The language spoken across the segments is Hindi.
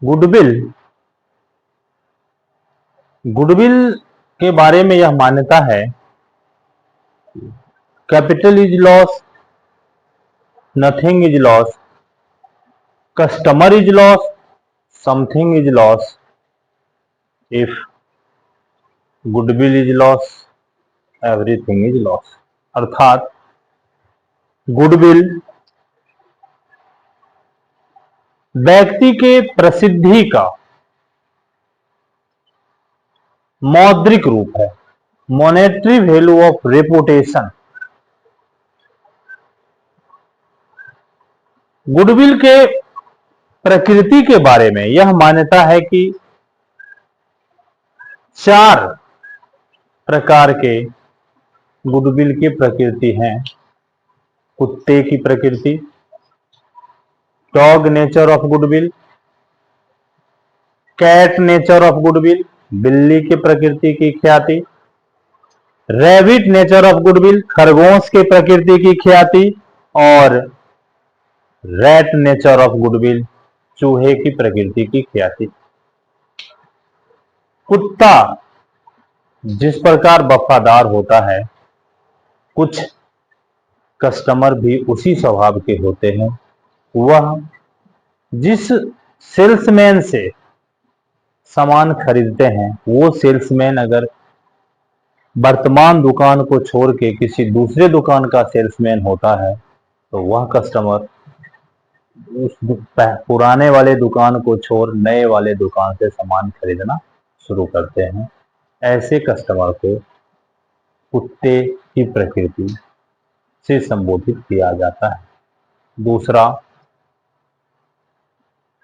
गुडविल गुडविल के बारे में यह मान्यता है, capital is loss, nothing is loss, customer is loss, something is loss, if goodwill is loss everything is loss. अर्थात गुडविल व्यक्ति के प्रसिद्धि का मौद्रिक रूप है, monetary value of reputation. Goodwill के प्रकृति के बारे में यह मान्यता है कि 4 प्रकार के गुडविल की प्रकृति हैं। कुत्ते की प्रकृति, dog nature of goodwill, cat nature of goodwill, बिल्ली की प्रकृति की ख्याति, रैबिट नेचर ऑफ गुडविल, खरगोश की प्रकृति की ख्याति, और रैट नेचर ऑफ गुडविल, चूहे की प्रकृति की ख्याति। कुत्ता जिस प्रकार वफादार होता है, कुछ कस्टमर भी उसी स्वभाव के होते हैं। वह जिस सेल्समैन से सामान खरीदते हैं, वो सेल्समैन अगर वर्तमान दुकान को छोड़ के किसी दूसरे दुकान का सेल्समैन होता है, तो वह कस्टमर उस पुराने वाले दुकान को छोड़ नए वाले दुकान से सामान खरीदना शुरू करते हैं। ऐसे कस्टमर को कुत्ते की प्रकृति से संबोधित किया जाता है। दूसरा,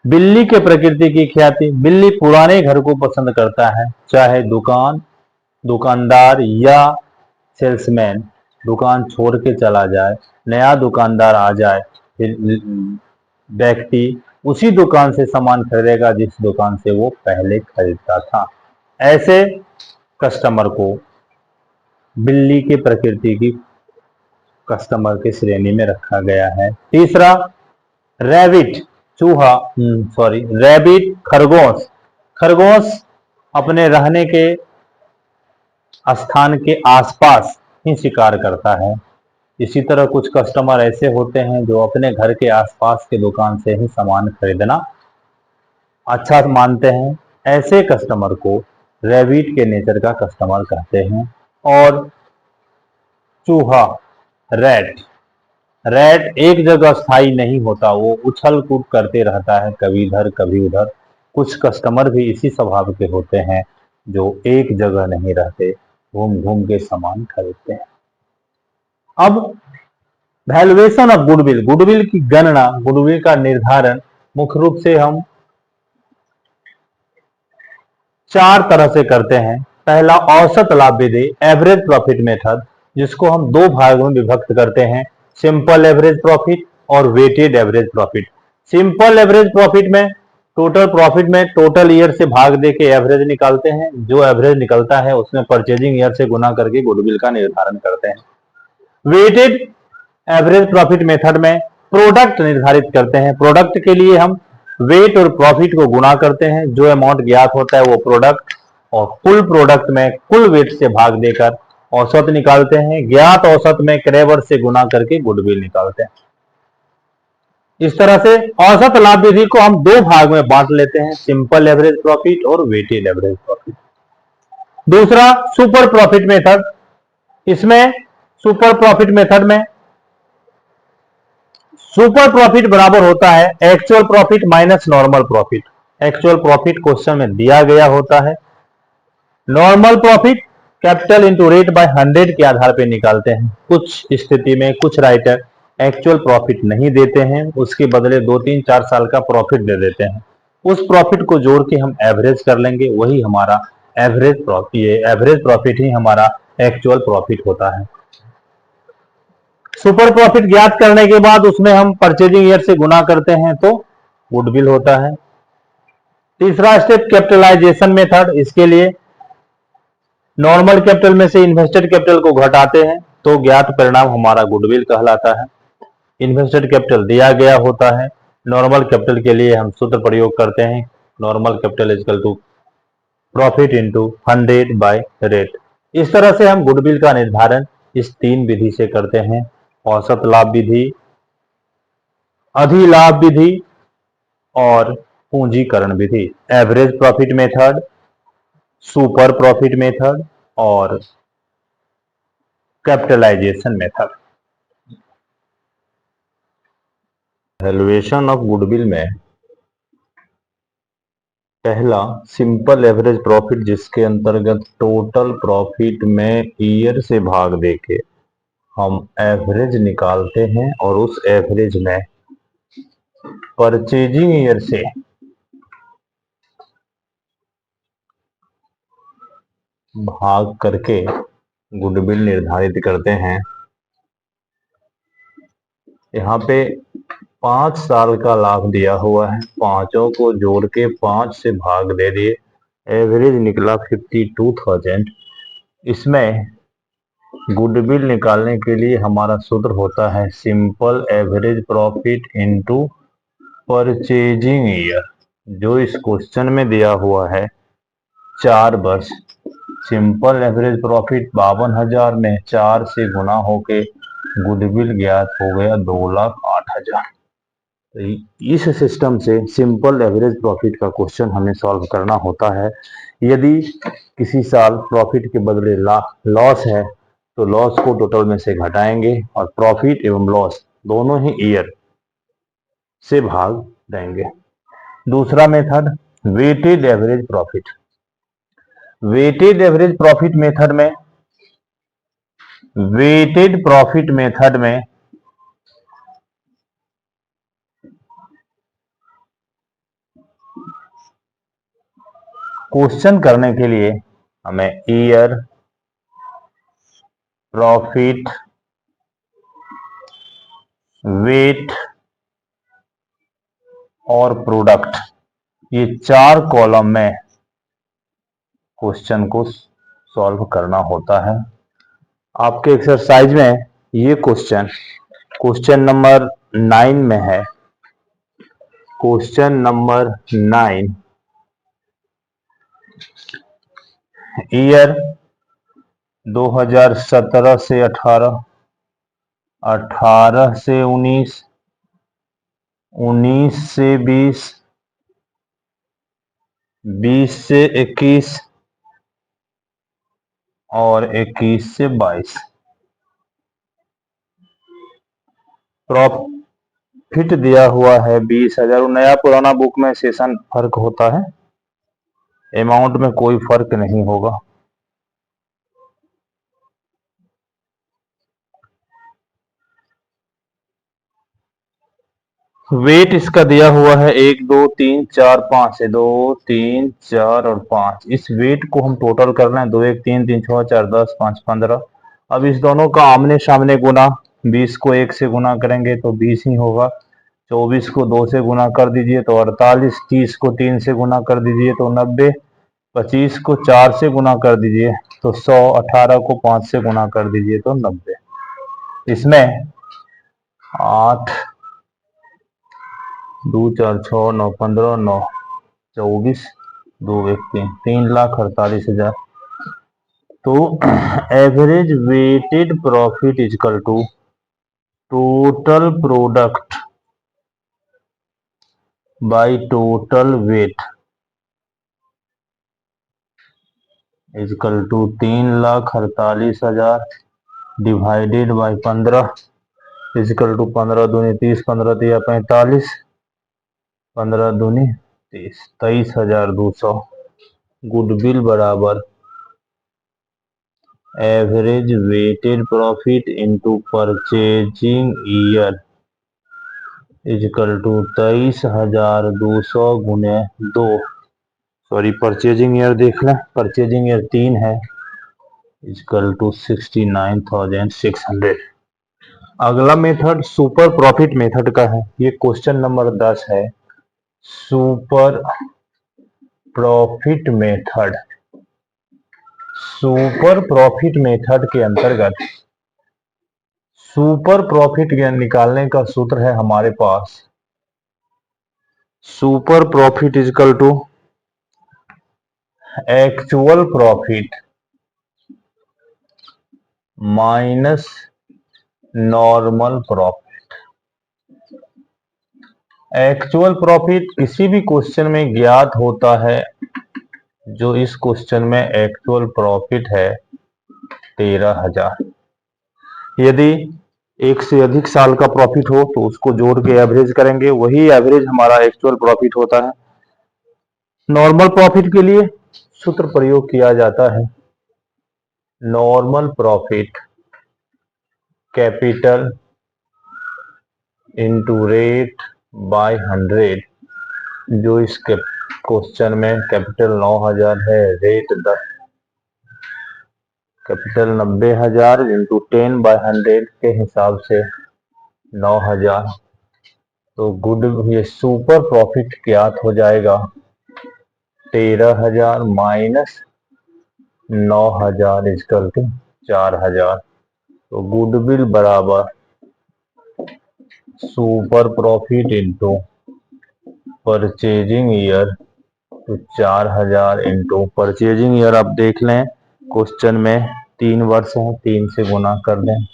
बिल्ली के प्रकृति की ख्याति। बिल्ली पुराने घर को पसंद करता है, चाहे दुकानदार या सेल्समैन दुकान छोड़ के चला जाए, नया दुकानदार आ जाए, फिर व्यक्ति उसी दुकान से सामान खरीदेगा जिस दुकान से वो पहले खरीदता था। ऐसे कस्टमर को बिल्ली की प्रकृति की कस्टमर की श्रेणी में रखा गया है। तीसरा, रैबिट खरगोश। खरगोश अपने रहने के स्थान के आसपास ही शिकार करता है। इसी तरह कुछ कस्टमर ऐसे होते हैं जो अपने घर के आसपास के दुकान से ही सामान खरीदना अच्छा मानते हैं। ऐसे कस्टमर को रैबिट के नेचर का कस्टमर कहते हैं। और चूहा, रैट एक जगह स्थायी नहीं होता, वो उछल कूद करते रहता है, कभी इधर कभी उधर। कुछ कस्टमर भी इसी स्वभाव के होते हैं जो एक जगह नहीं रहते, घूम घूम के सामान खरीदते हैं। अब वैल्यूएशन ऑफ गुडविल, गुडविल की गणना, गुडविल का निर्धारण मुख्य रूप से हम 4 तरह से करते हैं। पहला, औसत लाभ विधि, एवरेज प्रॉफिट मेथड, जिसको हम 2 भागों में विभक्त करते हैं, सिंपल एवरेज प्रॉफिट और weighted average profit. Simple average profit में टोटल प्रॉफिट में टोटल ईयर से भाग दे के एवरेज निकालते हैं। जो एवरेज निकलता है उसमें परचेजिंग ईयर से गुना करके गुडविल का निर्धारण करते हैं। वेटेड एवरेज प्रॉफिट मेथड में प्रोडक्ट निर्धारित करते हैं। प्रोडक्ट के लिए हम वेट और प्रॉफिट को गुणा करते हैं, जो अमाउंट ज्ञात होता है वो प्रोडक्ट, और कुल प्रोडक्ट में कुल वेट से भाग देकर औसत निकालते हैं। ज्ञात औसत में क्रेवर से गुणा करके गुडविल निकालते हैं। इस तरह से औसत लाभ विधि को हम 2 भाग में बांट लेते हैं, सिंपल एवरेज प्रॉफिट और वेटेड एवरेज प्रॉफिट। दूसरा, सुपर प्रॉफिट मेथड। इसमें सुपर प्रॉफिट मेथड में सुपर प्रॉफिट बराबर होता है actual profit minus normal profit. Actual profit question में दिया गया होता है। Normal profit capital into rate by 100 के आधार पर निकालते हैं। कुछ स्थिति में कुछ राइटर एक्चुअल प्रॉफिट नहीं देते हैं, उसके बदले 2, 3, 4 साल का प्रॉफिट दे देते हैं। उस प्रॉफिट को जोड़ के हम एवरेज कर लेंगे, वही हमारा एवरेज प्रॉफिट ही हमारा एक्चुअल प्रॉफिट होता है। सुपर प्रॉफिट ज्ञात करने के बाद उसमें हम परचेजिंग ईयर से गुना करते हैं तो गुडविल होता है। तीसरा स्टेप, कैपिटलाइजेशन मेथड। इसके लिए नॉर्मल कैपिटल में से इन्वेस्टेड कैपिटल को घटाते हैं तो ज्ञात परिणाम हमारा गुडविल कहलाता है। इन्वेस्टेड कैपिटल दिया गया होता है। नॉर्मल कैपिटल के लिए हम सूत्र प्रयोग करते हैं normal capital equal to profit into 100 by rate. इस तरह से हम गुडविल का निर्धारण इस 3 विधि से करते हैं, औसत लाभ विधि, अधिलाभ विधि और पूंजीकरण विधि। Average profit method, super profit method और capitalization method. Valuation of goodwill में पहला सिंपल एवरेज प्रॉफिट, जिसके अंतर्गत टोटल प्रॉफिट में ईयर से भाग देके हम एवरेज निकालते हैं और उस एवरेज में परचेजिंग ईयर से भाग करके गुडविल निर्धारित करते हैं। यहाँ पे 5 साल का लाभ दिया हुआ है, पांचों को जोड़ के 5 से भाग दे दिए, एवरेज निकला 52,000। इसमें गुडविल निकालने के लिए हमारा सूत्र होता है simple average profit into purchasing year, जो इस क्वेश्चन में दिया हुआ है 4 वर्ष। सिंपल एवरेज प्रॉफिट 52,000 में 4 से गुना होके गुडविल ज्ञात हो गया 2,08,000। तो इस सिस्टम से सिंपल एवरेज प्रॉफिट का क्वेश्चन हमें सॉल्व करना होता है। यदि किसी साल प्रॉफिट के बदले लॉस है तो लॉस को टोटल में से घटाएंगे और प्रॉफिट एवं लॉस दोनों ही ईयर से भाग देंगे। दूसरा method weighted average profit. Weighted average profit method में क्वेश्चन करने के लिए हमें ईयर, प्रॉफिट, वेट और प्रोडक्ट, ये 4 कॉलम में क्वेश्चन को सॉल्व करना होता है। आपके एक्सरसाइज में ये क्वेश्चन नंबर 9 में है। क्वेश्चन नंबर 9, ईयर 2017 से 18, 18 से 19, 19 से 20, 20 से 21 और 21 से 22। प्रॉफिट दिया हुआ है 20,000। नया पुराना बुक में सेशन फर्क होता है, अमाउंट में कोई फर्क नहीं होगा। वेट इसका दिया हुआ है 1 2 3 4 5 है, 2 3 4 और 5। इस वेट को हम टोटल कर रहे हैं, 2 1 3 3 6 4 10 5 15। अब इस दोनों का आमने सामने गुना, 20 को 1 से गुना करेंगे तो 20 ही होगा, 24 को 2 से गुना कर दीजिए तो 48, 30 को 3 से गुना कर दीजिए तो 90, 25 को 4 से गुना कर दीजिए तो 100, 18 को 5 से गुना कर दीजिए तो 90। इसमें 8 2 4 6 9 15 9 24 2 1 3, 3,48,000। तो average weighted profit is equal to total product by total weight equal to 3,48,000 divided by 15 equal to 15 दूनी 30, 15 तिया 45, 15 दूनी 30, 23,200। गुडविल बराबर average weighted profit into purchasing year equal to 23,200 गुने 2। सॉरी, परचेजिंग ईयर देख लें, परचेजिंग ईयर 3 है, इजकल टू 69,600। अगला मेथड सुपर प्रॉफिट मेथड का है। ये क्वेश्चन नंबर 10 है। Super profit method. Super profit method के अंतर्गत सुपर प्रॉफिट निकालने का सूत्र है हमारे पास super profit is equal to actual profit minus normal profit. Actual profit किसी भी क्वेश्चन में ज्ञात होता है। जो इस क्वेश्चन में एक्चुअल प्रॉफिट है 13,000। यदि एक से अधिक साल का प्रॉफिट हो तो उसको जोड़ के एवरेज करेंगे, वही एवरेज हमारा एक्चुअल प्रॉफिट होता है। नॉर्मल प्रॉफिट के लिए सूत्र प्रयोग किया जाता है, normal profit capital into rate by 100। जो इस क्वेश्चन में कैपिटल 9,000 है, रेट 10, कैपिटल 90,000 इंटू 10/100 के हिसाब से 9,000। तो गुड ये सुपर प्रॉफिट ज्ञात हो जाएगा 13,000 माइनस 9,000 इजकल टू 4,000। तो गुडविल बराबर super profit into purchasing year तो 4,000 इंटू परचेजिंग ईयर। आप देख लें क्वेश्चन में 3 वर्ष है, 3 से गुना कर दें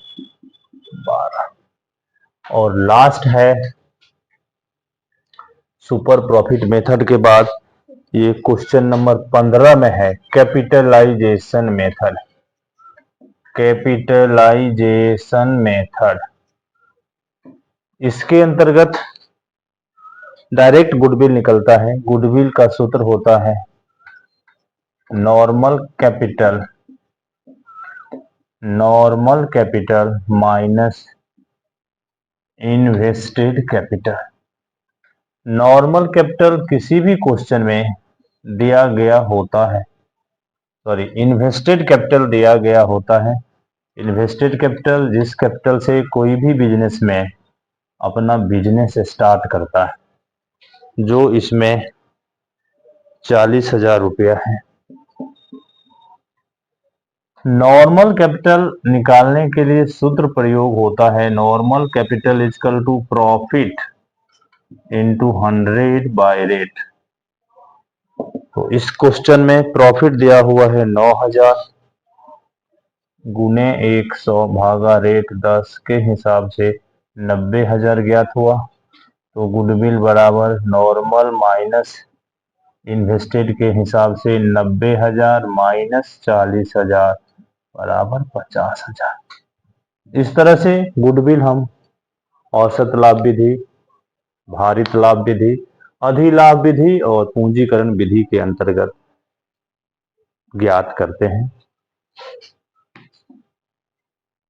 12। और लास्ट है सुपर प्रॉफिट मेथड के बाद ये क्वेश्चन नंबर 15 में है कैपिटलाइजेशन मेथड। कैपिटलाइजेशन मेथड, इसके अंतर्गत डायरेक्ट गुडविल निकलता है। गुडविल का सूत्र होता है normal capital minus invested capital. Normal capital किसी भी क्वेश्चन में दिया गया होता है, सॉरी इन्वेस्टेड कैपिटल दिया गया होता है। इन्वेस्टेड कैपिटल जिस कैपिटल से कोई भी बिजनेस में अपना बिजनेस स्टार्ट करता है, जो इसमें 40,000 रुपया है। नॉर्मल कैपिटल निकालने के लिए सूत्र प्रयोग होता है normal capital equal to profit into 100 by rate. तो इस क्वेश्चन में प्रॉफिट दिया हुआ है 9,000 गुने 100 भागा रेट 10 के हिसाब से 90,000 ज्ञात हुआ। तो गुडविल बराबर नॉर्मल माइनस इन्वेस्टेड के हिसाब से 90,000 माइनस 40,000 बराबर 50,000। इस तरह से गुडविल हम औसत लाभ विधि, भारित लाभ विधि, अधिलाभ विधि और पूंजीकरण विधि के अंतर्गत ज्ञात करते हैं।